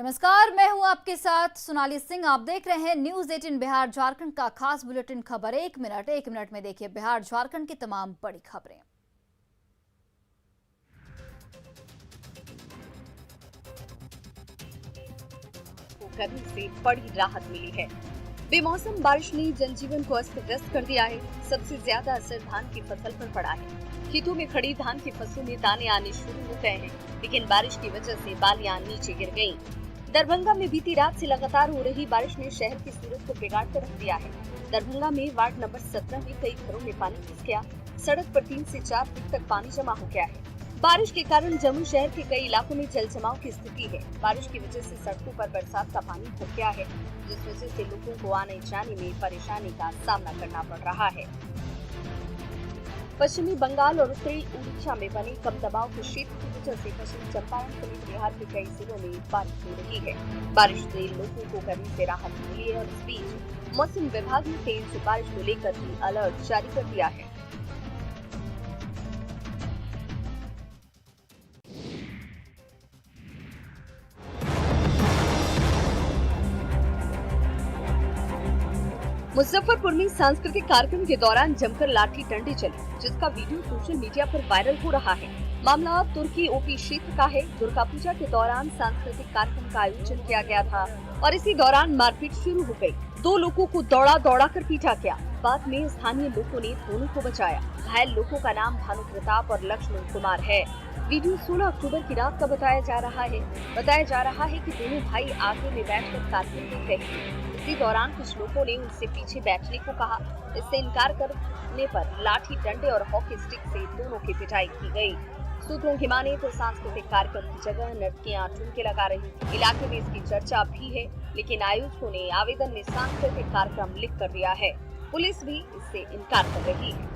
नमस्कार, मैं हूं आपके साथ सोनाली सिंह। आप देख रहे हैं न्यूज 18 बिहार झारखंड का खास बुलेटिन। खबर एक मिनट में देखिए बिहार झारखंड की तमाम बड़ी खबरें। गर्मी से बड़ी राहत मिली है। बेमौसम बारिश ने जनजीवन को अस्त व्यस्त कर दिया है। सबसे ज्यादा असर धान की फसल पर पड़ा है। खेतों में खड़ी धान की फसलों में दाने आने शुरू हो गए हैं, लेकिन बारिश की वजह से बालियां नीचे गिर गयीं। दरभंगा में बीती रात से लगातार हो रही बारिश ने शहर की सूरत को बिगाड़ कर रख दिया है। दरभंगा में वार्ड नंबर 17 में कई घरों में पानी घुस गया। सड़क पर 3 से 4 फुट तक पानी जमा हो गया है। बारिश के कारण जम्मू शहर के कई इलाकों में जल जमाव की स्थिति है। बारिश की वजह से सड़कों पर बरसात का पानी भर गया है, जिस वजह से लोगों को आने जाने में परेशानी का सामना करना पड़ रहा है। पश्चिमी बंगाल और उत्तरी उड़ीसा में बने कम दबाव के क्षेत्र की वजह से पश्चिमी चंपारण समेत बिहार के कई जिलों में बारिश हो रही है। बारिश से लोगों को गर्मी से राहत मिली है और इस बीच मौसम विभाग ने तेज बारिश को लेकर भी अलर्ट जारी कर दिया है। मुजफ्फरपुर में सांस्कृतिक कार्यक्रम के दौरान जमकर लाठी डंडे चले, जिसका वीडियो सोशल मीडिया पर वायरल हो रहा है। मामला तुर्की ओपी क्षेत्र का है। दुर्गा पूजा के दौरान सांस्कृतिक कार्यक्रम का आयोजन किया गया था और इसी दौरान मारपीट शुरू हो गई। 2 लोगों को दौड़ा कर पीटा गया। बाद में स्थानीय लोगों ने दोनों को बचाया। घायल लोगों का नाम भानु प्रताप और लक्ष्मण कुमार है। वीडियो 16 अक्टूबर की रात का बताया जा रहा है कि दोनों भाई आगे में बैठकर कार्यक्रम देख रहे थे। इसी दौरान कुछ लोगों ने उनसे पीछे बैठने को कहा। इससे इनकार करने पर लाठी डंडे और हॉकी स्टिक से दोनों की पिटाई की गई। सूत्रों की माने तो सांस्कृतिक कार्यक्रम की जगह नर्तकियां ठुमके लगा रही थी। इलाके में इसकी चर्चा भी है, लेकिन आयोजकों ने आवेदन में सांस्कृतिक कार्यक्रम लिख कर दिया है। पुलिस भी इससे इनकार कर रही है।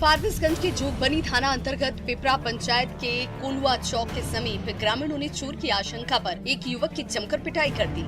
फारबिसगंज के जोगबनी थाना अंतर्गत पिपरा पंचायत के कोलुआ चौक के समीप ग्रामीणों ने चोर की आशंका पर एक युवक की जमकर पिटाई कर दी।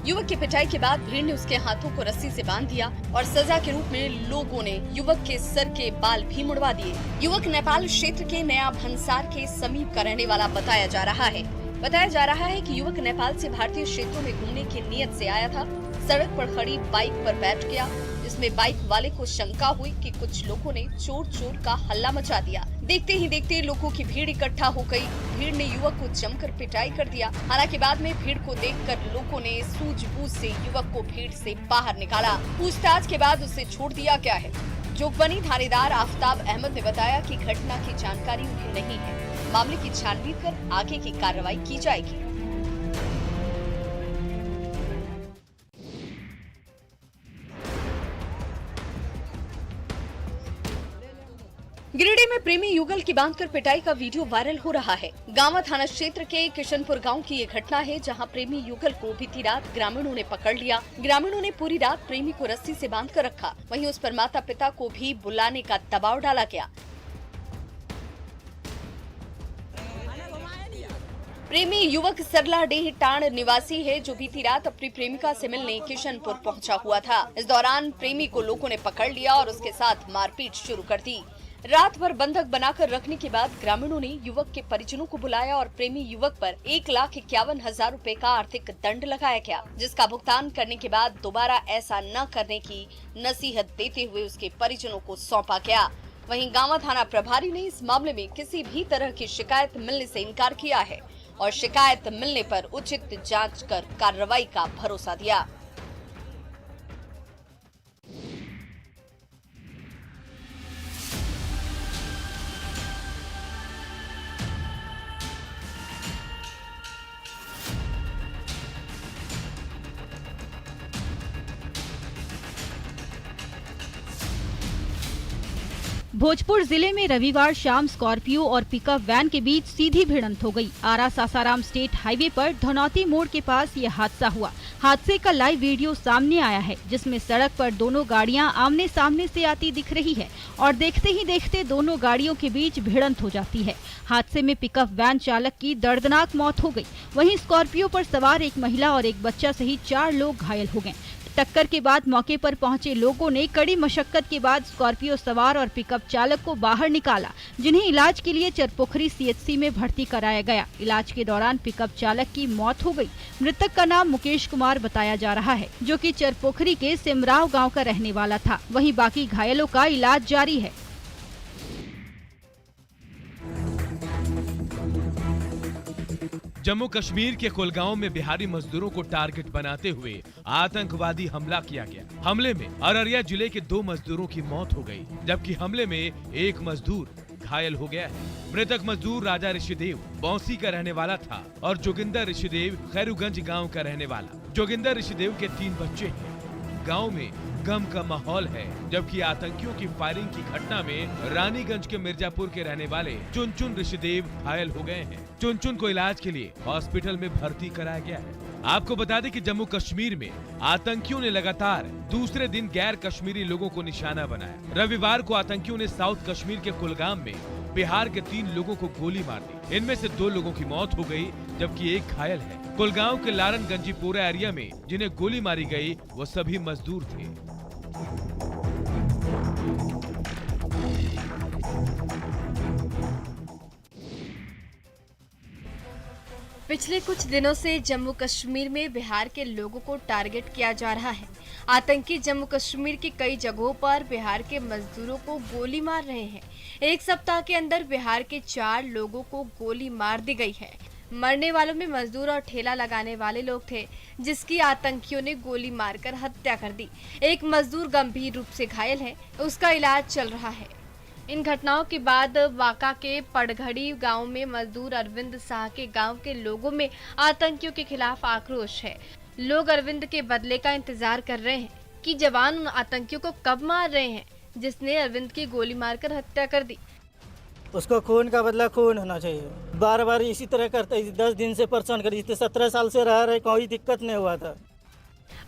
युवक की पिटाई के बाद भीड़ ने उसके हाथों को रस्सी से बांध दिया और सजा के रूप में लोगों ने युवक के सर के बाल भी मुड़वा दिए। युवक नेपाल क्षेत्र के नया भंसार के समीप का रहने वाला बताया जा रहा है कि युवक नेपाल से भारतीय क्षेत्रों में घूमने की नियत से आया था। सड़क पर खड़ी बाइक पर बैठ गया, जिसमें बाइक वाले को शंका हुई कि कुछ लोगों ने चोर का हल्ला मचा दिया। देखते ही देखते लोगों की भीड़ इकट्ठा हो गई। भीड़ ने युवक को जमकर पिटाई कर दिया। हालांकि बाद में भीड़ को देखकर लोगों ने सूझबूझ से युवक को भीड़ से बाहर निकाला। पूछताछ के बाद उसे छोड़ दिया गया है। जोगबनी थानेदार आफ्ताब अहमद ने बताया कि घटना की जानकारी उन्हें नहीं है। मामले की छानबीन कर आगे की कार्रवाई की जाएगी। गिरिडीह में प्रेमी युगल की बांधकर पिटाई का वीडियो वायरल हो रहा है। गांवा थाना क्षेत्र के किशनपुर गांव की ये घटना है, जहां प्रेमी युगल को बीती रात ग्रामीणों ने पकड़ लिया। ग्रामीणों ने पूरी रात प्रेमी को रस्सी से बांधकर रखा। वहीं उस पर माता पिता को भी बुलाने का दबाव डाला गया। प्रेमी युवक सरलाडीह टांड निवासी है, जो बीती रात अपनी प्रेमिका से मिलने किशनपुर पहुंचा हुआ था। इस दौरान प्रेमी को लोगों ने पकड़ लिया और उसके साथ मारपीट शुरू कर दी। रात भर बंधक बनाकर रखने के बाद ग्रामीणों ने युवक के परिजनों को बुलाया और प्रेमी युवक पर 1,51,000 रुपए का आर्थिक दंड लगाया गया, जिसका भुगतान करने के बाद दोबारा ऐसा न करने की नसीहत देते हुए उसके परिजनों को सौंपा गया। वहीं गांवा थाना प्रभारी ने इस मामले में किसी भी तरह की शिकायत मिलने से इनकार किया है और शिकायत मिलने पर उचित जांच कर कार्रवाई का भरोसा दिया। भोजपुर जिले में रविवार शाम स्कॉर्पियो और पिकअप वैन के बीच सीधी भिड़ंत हो गई। आरा सासाराम स्टेट हाईवे पर धनौती मोड़ के पास ये हादसा हुआ। हादसे का लाइव वीडियो सामने आया है, जिसमें सड़क पर दोनों गाड़ियां आमने सामने से आती दिख रही है और देखते ही देखते दोनों गाड़ियों के बीच भिड़ंत हो जाती है। हादसे में पिकअप वैन चालक की दर्दनाक मौत हो गई। वहीं स्कॉर्पियो पर सवार एक महिला और एक बच्चा सहित 4 लोग घायल हो गए। टक्कर के बाद मौके पर पहुंचे लोगों ने कड़ी मशक्कत के बाद स्कॉर्पियो सवार और पिकअप चालक को बाहर निकाला, जिन्हें इलाज के लिए चरपोखरी सीएचसी में भर्ती कराया गया। इलाज के दौरान पिकअप चालक की मौत हो गई। मृतक का नाम मुकेश कुमार बताया जा रहा है, जो कि चरपोखरी के सिमराव गांव का रहने वाला था। वहीं बाकी घायलों का इलाज जारी है। जम्मू कश्मीर के कुलगांव में बिहारी मजदूरों को टारगेट बनाते हुए आतंकवादी हमला किया गया। हमले में अररिया जिले के 2 मजदूरों की मौत हो गई, जबकि हमले में एक मजदूर घायल हो गया है। मृतक मजदूर राजा ऋषिदेव बौंसी का रहने वाला था और जोगिंदर ऋषिदेव खैरुगंज गांव का रहने वाला। जोगिंदर ऋषिदेव के 3 बच्चे हैं। गांव में गम का माहौल है, जबकि आतंकियों की फायरिंग की घटना में रानीगंज के मिर्जापुर के रहने वाले चुनचुन ऋषिदेव घायल हो गए हैं। चुनचुन को इलाज के लिए हॉस्पिटल में भर्ती कराया गया है। आपको बता दें कि जम्मू कश्मीर में आतंकियों ने लगातार दूसरे दिन गैर कश्मीरी लोगों को निशाना बनाया। रविवार को आतंकियों ने साउथ कश्मीर के कुलगाम में बिहार के 3 लोगों को गोली मार दी। इनमें से 2 लोगों की मौत हो गई, जबकि एक घायल है। कुलगांव के लारन गंजीपुरा एरिया में जिन्हें गोली मारी गई वो सभी मजदूर थे। पिछले कुछ दिनों से जम्मू कश्मीर में बिहार के लोगों को टारगेट किया जा रहा है। आतंकी जम्मू कश्मीर की कई जगहों पर बिहार के मजदूरों को गोली मार रहे हैं। एक सप्ताह के अंदर बिहार के 4 लोगों को गोली मार दी गई है। मरने वालों में मजदूर और ठेला लगाने वाले लोग थे, जिसकी आतंकियों ने गोली मारकर हत्या कर दी। एक मजदूर गंभीर रूप से घायल है, उसका इलाज चल रहा है। इन घटनाओं के बाद वाका के पड़घड़ी गांव में मजदूर अरविंद शाह के गांव के लोगों में आतंकियों के खिलाफ आक्रोश है। लोग अरविंद के बदले का इंतजार कर रहे हैं कि जवान उन आतंकियों को कब मार रहे हैं जिसने अरविंद की गोली मारकर हत्या कर दी। उसको खून का बदला खून होना चाहिए। बार बार इसी तरह करते, 10 दिन से परेशान कर, 17 साल से रह रहे, कोई दिक्कत नहीं हुआ था।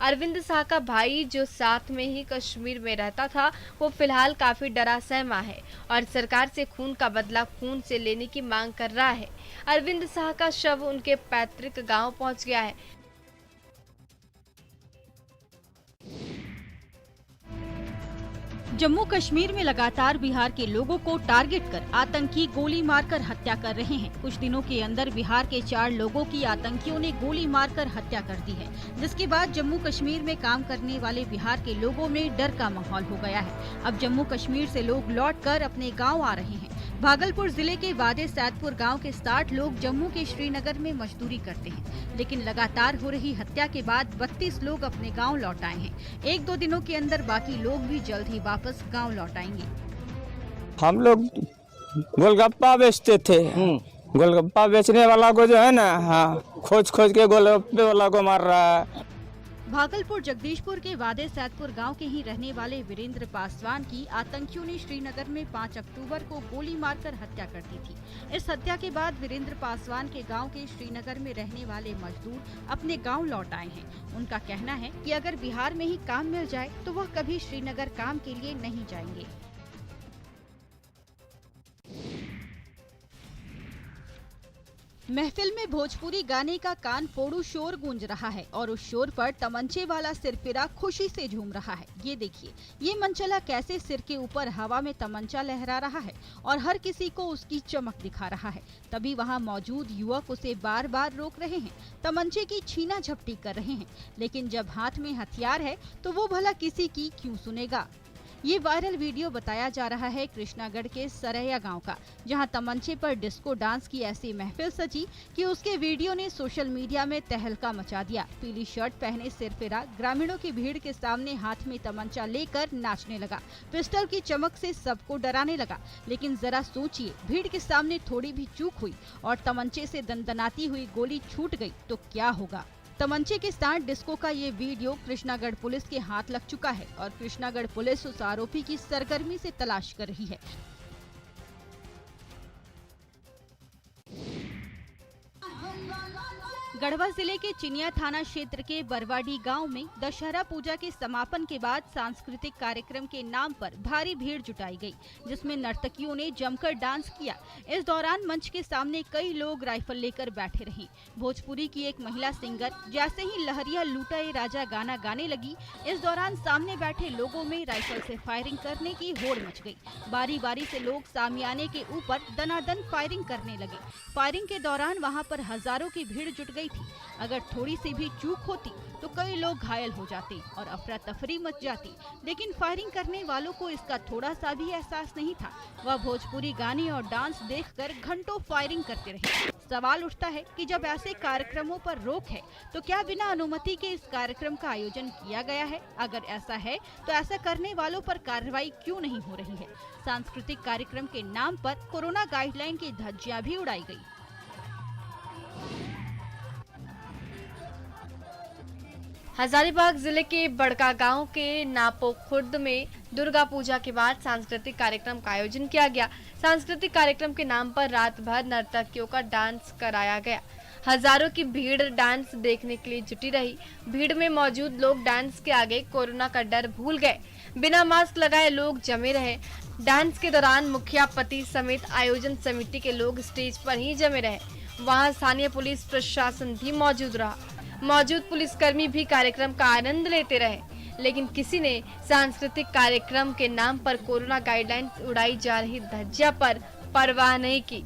अरविंद शाह का भाई जो साथ में ही कश्मीर में रहता था, वो फिलहाल काफी डरा सहमा है और सरकार से खून का बदला खून से लेने की मांग कर रहा है। अरविंद शाह का शव उनके पैतृक गांव पहुंच गया है। जम्मू कश्मीर में लगातार बिहार के लोगों को टारगेट कर आतंकी गोली मारकर हत्या कर रहे हैं। कुछ दिनों के अंदर बिहार के 4 लोगों की आतंकियों ने गोली मारकर हत्या कर दी है, जिसके बाद जम्मू कश्मीर में काम करने वाले बिहार के लोगों में डर का माहौल हो गया है। अब जम्मू कश्मीर से लोग लौटकर अपने गाँव आ रहे हैं। भागलपुर जिले के वादे सैदपुर गांव के 60 लोग जम्मू के श्रीनगर में मजदूरी करते हैं, लेकिन लगातार हो रही हत्या के बाद 32 लोग अपने गांव लौट आए हैं। 1-2 दिनों के अंदर बाकी लोग भी जल्द ही वापस गांव लौट आएंगे। हम लोग गोलगप्पा बेचते थे। गोलगप्पा बेचने वाला को जो है ना, हाँ, खोज के गोलगप्पे वाला को मार रहा है। भागलपुर जगदीशपुर के वादे सैदपुर गांव के ही रहने वाले वीरेंद्र पासवान की आतंकियों ने श्रीनगर में 5 अक्टूबर को गोली मारकर हत्या कर दी थी। इस हत्या के बाद वीरेंद्र पासवान के गांव के श्रीनगर में रहने वाले मजदूर अपने गांव लौट आए हैं। उनका कहना है कि अगर बिहार में ही काम मिल जाए तो वह कभी श्रीनगर काम के लिए नहीं जाएंगे। महफिल में भोजपुरी गाने का कान फोड़ू शोर गूंज रहा है और उस शोर पर तमंचे वाला सिरफिरा खुशी से झूम रहा है। ये देखिए, ये मनचला कैसे सिर के ऊपर हवा में तमंचा लहरा रहा है और हर किसी को उसकी चमक दिखा रहा है। तभी वहाँ मौजूद युवक उसे बार बार रोक रहे हैं, तमंचे की छीना झपटी कर रहे हैं, लेकिन जब हाथ में हथियार है तो वो भला किसी की क्यों सुनेगा। ये वायरल वीडियो बताया जा रहा है कृष्णागढ़ के सरैया गांव का, जहां तमंचे पर डिस्को डांस की ऐसी महफिल सजी कि उसके वीडियो ने सोशल मीडिया में तहलका मचा दिया। पीली शर्ट पहने सिरफिरा ग्रामीणों की भीड़ के सामने हाथ में तमंचा लेकर नाचने लगा। पिस्टल की चमक से सबको डराने लगा। लेकिन जरा सोचिए, भीड़ के सामने थोड़ी भी चूक हुई और तमंचे से दनदनाती हुई गोली छूट गई तो क्या होगा। तमंचे के साथ डिस्को का ये वीडियो कृष्णागढ़ पुलिस के हाथ लग चुका है और कृष्णागढ़ पुलिस उस आरोपी की सरगर्मी से तलाश कर रही है। गढ़वा जिले के चिनिया थाना क्षेत्र के बरवाडी गांव में दशहरा पूजा के समापन के बाद सांस्कृतिक कार्यक्रम के नाम पर भारी भीड़ जुटाई गई, जिसमें नर्तकियों ने जमकर डांस किया। इस दौरान मंच के सामने कई लोग राइफल लेकर बैठे रहे। भोजपुरी की एक महिला सिंगर जैसे ही लहरिया लूटा ए राजा गाना गाने लगी, इस दौरान सामने बैठे लोगों में राइफल से फायरिंग करने की होड़ मच गई। बारी बारी से लोग सामियाने के ऊपर दनादन फायरिंग करने लगे। फायरिंग के दौरान वहां पर हजारों की भीड़ जुट गई थी। अगर थोड़ी सी भी चूक होती तो कई लोग घायल हो जाते और अफरा तफरी मच जाती, लेकिन फायरिंग करने वालों को इसका थोड़ा सा भी एहसास नहीं था। वह भोजपुरी गाने और डांस देखकर घंटों फायरिंग करते रहे। सवाल उठता है कि जब ऐसे कार्यक्रमों पर रोक है तो क्या बिना अनुमति के इस कार्यक्रम का आयोजन किया गया है? अगर ऐसा है तो ऐसा करने वालों पर कार्रवाई क्यों नहीं हो रही है? सांस्कृतिक कार्यक्रम के नाम पर कोरोना गाइडलाइन की धज्जियां भी उड़ाई गई। हजारीबाग जिले के बड़का गांव के नापो खुर्द में दुर्गा पूजा के बाद सांस्कृतिक कार्यक्रम का आयोजन किया गया। सांस्कृतिक कार्यक्रम के नाम पर रात भर नर्तकियों का डांस कराया गया। हजारों की भीड़ डांस देखने के लिए जुटी रही। भीड़ में मौजूद लोग डांस के आगे कोरोना का डर भूल गए। बिना मास्क लगाए लोग जमे रहे। डांस के दौरान मुखिया पति समेत आयोजन समिति के लोग स्टेज पर ही जमे रहे। वहां स्थानीय पुलिस प्रशासन भी मौजूद रहा। मौजूद पुलिसकर्मी भी कार्यक्रम का आनंद लेते रहे, लेकिन किसी ने सांस्कृतिक कार्यक्रम के नाम पर कोरोना गाइडलाइन उड़ाई जा रही धज्जियां पर परवाह नहीं की।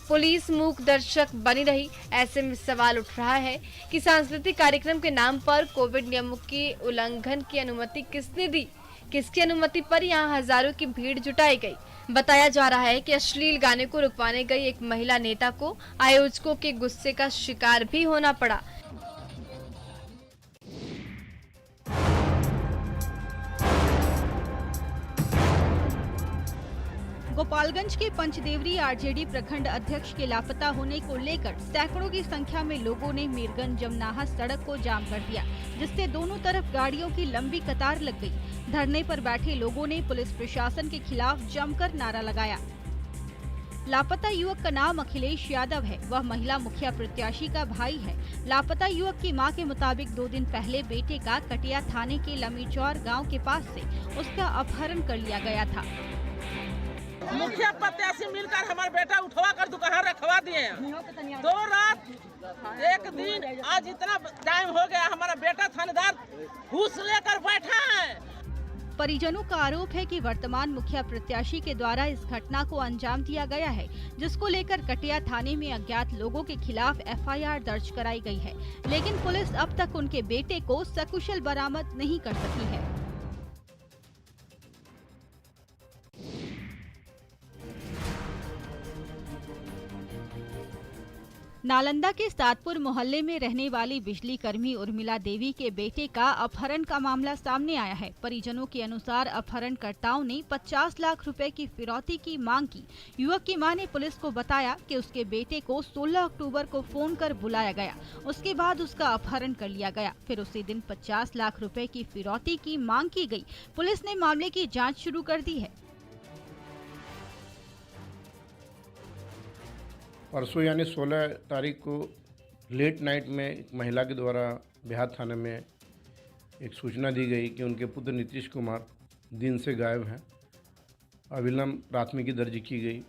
पुलिस मूक दर्शक बनी रही। ऐसे में सवाल उठ रहा है कि सांस्कृतिक कार्यक्रम के नाम पर कोविड नियमों के उल्लंघन की अनुमति किसने दी? किसकी अनुमति पर यहाँ हजारों की भीड़ जुटाई गई? बताया जा रहा है कि अश्लील गाने को रुकवाने गई एक महिला नेता को आयोजकों के गुस्से का शिकार भी होना पड़ा। गोपालगंज के पंचदेवरी आरजेडी प्रखंड अध्यक्ष के लापता होने को लेकर सैकड़ों की संख्या में लोगों ने मीरगंज जमनाहा सड़क को जाम कर दिया, जिससे दोनों तरफ गाड़ियों की लंबी कतार लग गई। धरने पर बैठे लोगों ने पुलिस प्रशासन के खिलाफ जमकर नारा लगाया। लापता युवक का नाम अखिलेश यादव है। वह महिला मुखिया प्रत्याशी का भाई है। लापता युवक की मां के मुताबिक 2 दिन पहले बेटे का कटिया थाने के लमीचौर गाँव के पास से उसका अपहरण कर लिया गया था। मुखिया प्रत्याशी मिलकर हमारा बेटा उठवा कर दुकान रखवा दिए। 2 रात 1 दिन, आज इतना टाइम हो गया, हमारा बेटा थानेदार घूस लेकर बैठा है। परिजनों का आरोप है कि वर्तमान मुखिया प्रत्याशी के द्वारा इस घटना को अंजाम दिया गया है, जिसको लेकर कटिया थाने में अज्ञात लोगों के खिलाफ एफआईआर दर्ज कराई गई है, लेकिन पुलिस अब तक उनके बेटे को सकुशल बरामद नहीं कर सकी है। नालंदा के सातपुर मोहल्ले में रहने वाली बिजली कर्मी उर्मिला देवी के बेटे का अपहरण का मामला सामने आया है। परिजनों के अनुसार अपहरणकर्ताओं ने 50 लाख रुपए की फिरौती की मांग की। युवक की मां ने पुलिस को बताया कि उसके बेटे को 16 अक्टूबर को फोन कर बुलाया गया। उसके बाद उसका अपहरण कर लिया गया। फिर उसी दिन 50 लाख रुपए की फिरौती की मांग की गई। पुलिस ने मामले की जाँच शुरू कर दी है। परसों यानी 16 तारीख को लेट नाइट में एक महिला के द्वारा बिहार थाने में एक सूचना दी गई कि उनके पुत्र नीतीश कुमार दिन से गायब हैं। अविलंब प्राथमिकी दर्ज की गई।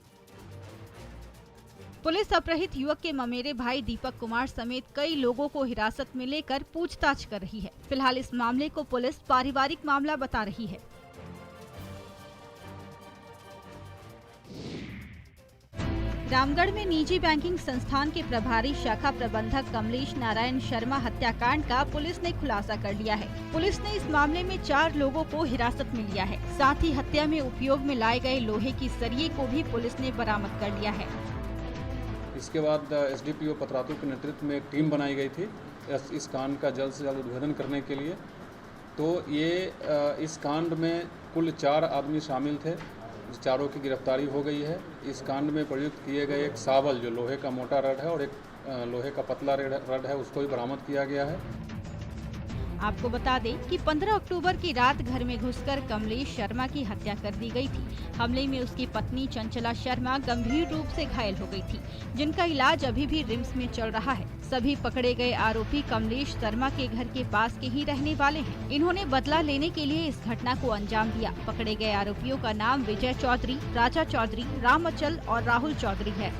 पुलिस अपहृत युवक के ममेरे भाई दीपक कुमार समेत कई लोगों को हिरासत में लेकर पूछताछ कर रही है। फिलहाल इस मामले को पुलिस पारिवारिक मामला बता रही है। रामगढ़ में निजी बैंकिंग संस्थान के प्रभारी शाखा प्रबंधक कमलेश नारायण शर्मा हत्याकांड का पुलिस ने खुलासा कर लिया है। पुलिस ने इस मामले में 4 लोगों को हिरासत में लिया है। साथ ही हत्या में उपयोग में लाए गए लोहे की सरिये को भी पुलिस ने बरामद कर लिया है। इसके बाद एसडीपीओ पतरातू के नेतृत्व में एक टीम बनाई गई थी इस कांड का जल्द से जल्द उद्भेदन करने के लिए। तो ये इस कांड में कुल 4 आदमी शामिल थे। चारों की गिरफ्तारी हो गई है। इस कांड में प्रयुक्त किए गए एक सावल जो लोहे का मोटा रड है और एक लोहे का पतला रड है उसको भी बरामद किया गया है। आपको बता दें कि 15 अक्टूबर की रात घर में घुसकर कमलेश शर्मा की हत्या कर दी गई थी। हमले में उसकी पत्नी चंचला शर्मा गंभीर रूप से घायल हो गई थी, जिनका इलाज अभी भी रिम्स में चल रहा है। सभी पकड़े गए आरोपी कमलेश शर्मा के घर के पास के ही रहने वाले हैं। इन्होंने बदला लेने के लिए इस घटना को अंजाम दिया। पकड़े गए आरोपियों का नाम विजय चौधरी, राजा चौधरी, राम अचल और राहुल चौधरी है।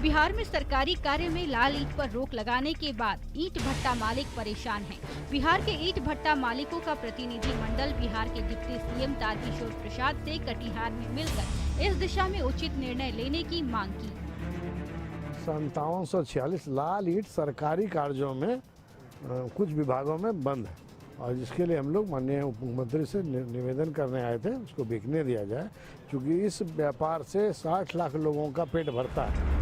बिहार में सरकारी कार्य में लाल ईंट पर रोक लगाने के बाद ईंट भट्टा मालिक परेशान हैं। बिहार के ईंट भट्टा मालिकों का प्रतिनिधि मंडल बिहार के डिप्टी सीएम तारकिशोर प्रसाद से कटिहार में मिलकर इस दिशा में उचित निर्णय लेने की मांग की। 5746 लाल ईंट सरकारी कार्यों में कुछ विभागों में बंद है और जिसके लिए हम लोग माननीय उप मुख्यमंत्री से निवेदन करने आए थे, उसको बिकने दिया जाए, क्योंकि इस व्यापार से 60 लाख लोगों का पेट भरता है।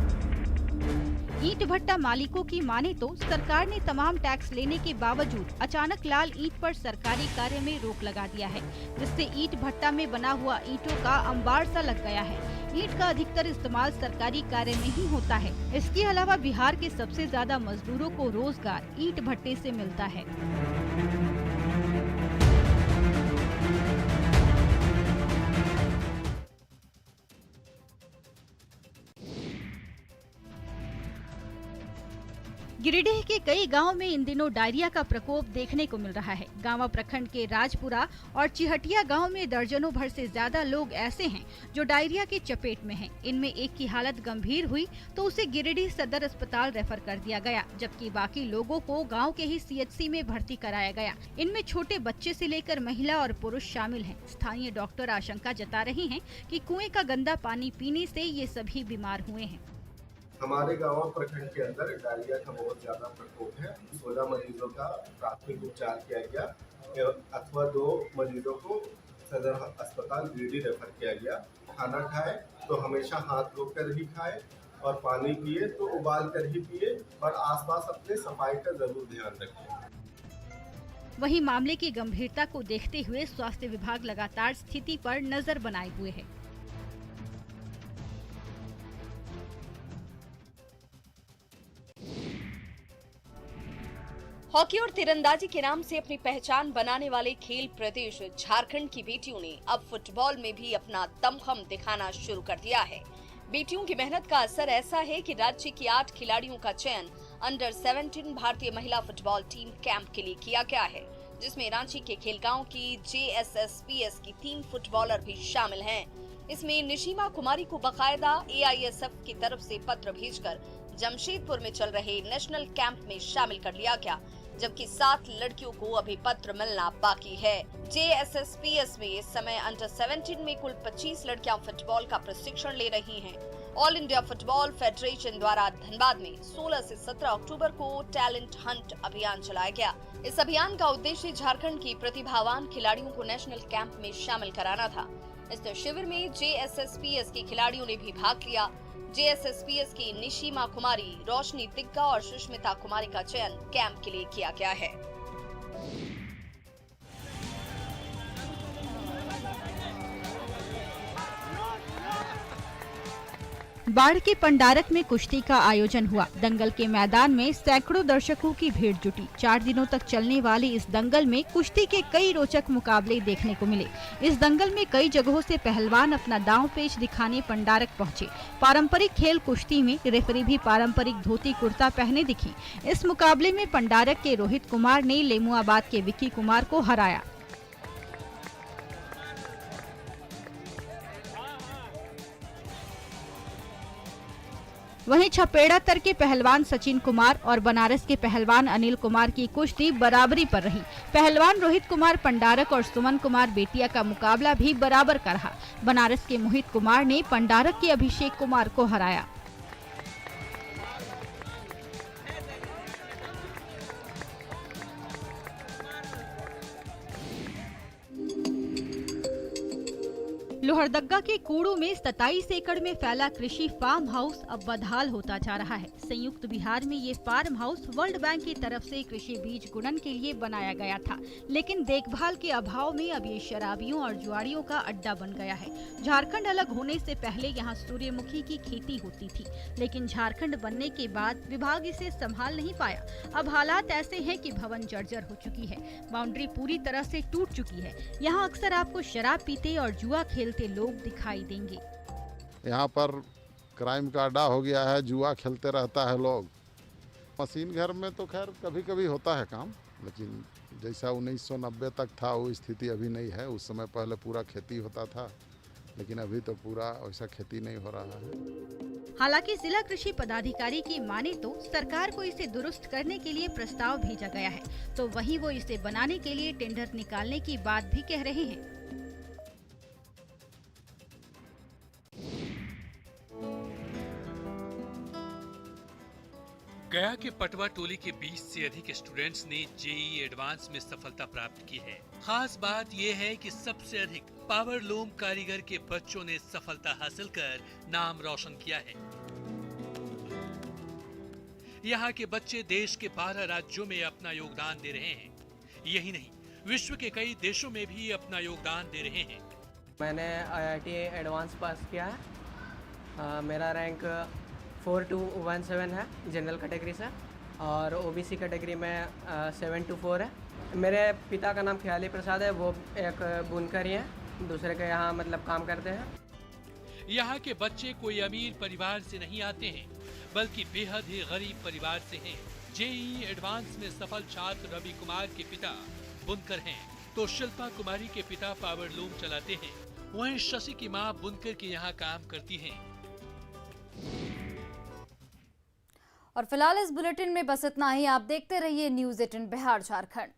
ईंट भट्टा मालिकों की माने तो सरकार ने तमाम टैक्स लेने के बावजूद अचानक लाल ईंट पर सरकारी कार्य में रोक लगा दिया है, जिससे ईंट भट्टा में बना हुआ ईंटों का अंबार सा लग गया है। ईंट का अधिकतर इस्तेमाल सरकारी कार्य में ही होता है। इसके अलावा बिहार के सबसे ज्यादा मजदूरों को रोजगार ईंट भट्टे से मिलता है। गिरिडीह के कई गांवों में इन दिनों डायरिया का प्रकोप देखने को मिल रहा है। गांवा प्रखंड के राजपुरा और चिहटिया गांव में दर्जनों भर से ज्यादा लोग ऐसे हैं जो डायरिया की चपेट में हैं। इनमें एक की हालत गंभीर हुई तो उसे गिरिडीह सदर अस्पताल रेफर कर दिया गया, जबकि बाकी लोगों को गाँव के ही CHC में भर्ती कराया गया। इनमें छोटे बच्चे से लेकर महिला और पुरुष शामिल है। स्थानीय डॉक्टर आशंका जता रहे हैं कि कुएं का गंदा पानी पीने से ये सभी बीमार हुए हैं। हमारे गाँव प्रखंड के अंदर डायरिया का बहुत ज्यादा प्रकोप है। 16 मरीजों का प्राथमिक उपचार किया गया अथवा 2 मरीजों को सदर अस्पताल गिरिडीह रेफर किया गया। खाना खाए तो हमेशा हाथ धोकर ही खाए और पानी पिए तो उबाल कर ही पिए और आसपास अपने सफाई का जरूर ध्यान रखें। वहीं मामले की गंभीरता को देखते हुए स्वास्थ्य विभाग लगातार स्थिति पर नजर बनाए हुए है। हॉकी और तीरंदाजी के नाम से अपनी पहचान बनाने वाले खेल प्रदेश झारखंड की बेटियों ने अब फुटबॉल में भी अपना दमखम दिखाना शुरू कर दिया है। बेटियों की मेहनत का असर ऐसा है कि राज्य की 8 खिलाड़ियों का चयन अंडर 17 भारतीय महिला फुटबॉल टीम कैंप के लिए किया गया है, जिसमें रांची के खेलगांव की JSSPS की 3 फुटबॉलर भी शामिल हैं। इसमें निशिमा कुमारी को बकायदा AISF की तरफ से पत्र भेजकर जमशेदपुर में चल रहे नेशनल कैंप में शामिल कर लिया गया, जबकि 7 लड़कियों को अभी पत्र मिलना बाकी है। JSSPS में इस समय अंडर 17 में कुल 25 लड़कियां फुटबॉल का प्रशिक्षण ले रही हैं। ऑल इंडिया फुटबॉल फेडरेशन द्वारा धनबाद में 16 से 17 अक्टूबर को टैलेंट हंट अभियान चलाया गया। इस अभियान का उद्देश्य झारखंड की प्रतिभावान खिलाड़ियों को नेशनल कैंप में शामिल कराना था। इस शिविर में JSSPS के खिलाड़ियों ने भी भाग लिया। JSSPS की निशिमा कुमारी, रोशनी तिग्गा और सुष्मिता कुमारी का चयन कैंप के लिए किया गया है। बाढ़ के पंडारक में कुश्ती का आयोजन हुआ। दंगल के मैदान में सैकड़ों दर्शकों की भीड़ जुटी। 4 दिनों तक चलने वाली इस दंगल में कुश्ती के कई रोचक मुकाबले देखने को मिले। इस दंगल में कई जगहों से पहलवान अपना दांव पेच दिखाने पंडारक पहुंचे। पारंपरिक खेल कुश्ती में रेफरी भी पारंपरिक धोती कुर्ता पहने दिखी। इस मुकाबले में पंडारक के रोहित कुमार ने लेमुआबाद के विक्की कुमार को हराया। वहीं छपेड़ा तर के पहलवान सचिन कुमार और बनारस के पहलवान अनिल कुमार की कुश्ती बराबरी पर रही। पहलवान रोहित कुमार पंडारक और सुमन कुमार बेटिया का मुकाबला भी बराबर का रहा। बनारस के मोहित कुमार ने पंडारक के अभिषेक कुमार को हराया। लोहरदगा के कूड़ू में 27 एकड़ में फैला कृषि फार्म हाउस अब बदहाल होता जा रहा है। संयुक्त बिहार में ये फार्म हाउस वर्ल्ड बैंक की तरफ से कृषि बीज गुणन के लिए बनाया गया था, लेकिन देखभाल के अभाव में अब ये शराबियों और जुआड़ियों का अड्डा बन गया है। झारखंड अलग होने से पहले यहाँ सूर्यमुखी की खेती होती थी, लेकिन झारखंड बनने के बाद विभाग इसे संभाल नहीं पाया। अब हालात ऐसे हैं कि भवन जर्जर हो चुकी है, बाउंड्री पूरी तरह से टूट चुकी है। यहाँ अक्सर आपको शराब पीते और जुआ खेलते लोग दिखाई देंगे। यहाँ पर क्राइम का अड्डा हो गया है, जुआ खेलते रहता है लोग। मशीन घर में तो खैर कभी कभी होता है काम, लेकिन जैसा 1990 तक था वो स्थिति अभी नहीं है। उस समय पहले पूरा खेती होता था, लेकिन अभी तो पूरा वैसा खेती नहीं हो रहा है। हालांकि जिला कृषि पदाधिकारी की माने तो सरकार को इसे दुरुस्त करने के लिए प्रस्ताव भेजा गया है, तो वहीं वो इसे बनाने के लिए टेंडर निकालने की बात भी कह रहे हैं। गया के पटवा टोली के 20 से अधिक स्टूडेंट्स ने जेईई एडवांस में सफलता प्राप्त की है। खास बात यह है कि सबसे अधिक पावर लूम कारीगर के बच्चों ने सफलता हासिल कर नाम रोशन किया है। यहाँ के बच्चे देश के 12 राज्यों में अपना योगदान दे रहे हैं। यही नहीं, विश्व के कई देशों में भी अपना योगदान दे रहे हैं। मैंने IIT एडवांस पास किया है। मेरा रैंक 4217 है जनरल कैटेगरी से, और OBC कैटेगरी में 724 है। मेरे पिता का नाम ख्याली प्रसाद है, वो एक बुनकर ही हैं, दूसरे के यहाँ मतलब काम करते हैं। यहाँ के बच्चे कोई अमीर परिवार से नहीं आते हैं, बल्कि बेहद ही गरीब परिवार से हैं। जेईई एडवांस में सफल छात्र रवि कुमार के पिता बुनकर हैं, तो शिल्पा कुमारी के पिता पावर लूम चलाते हैं। वहीं शशि की मां बुनकर के यहाँ काम करती हैं। और फिलहाल इस बुलेटिन में बस इतना ही। आप देखते रहिए न्यूज़ 18 बिहार झारखंड।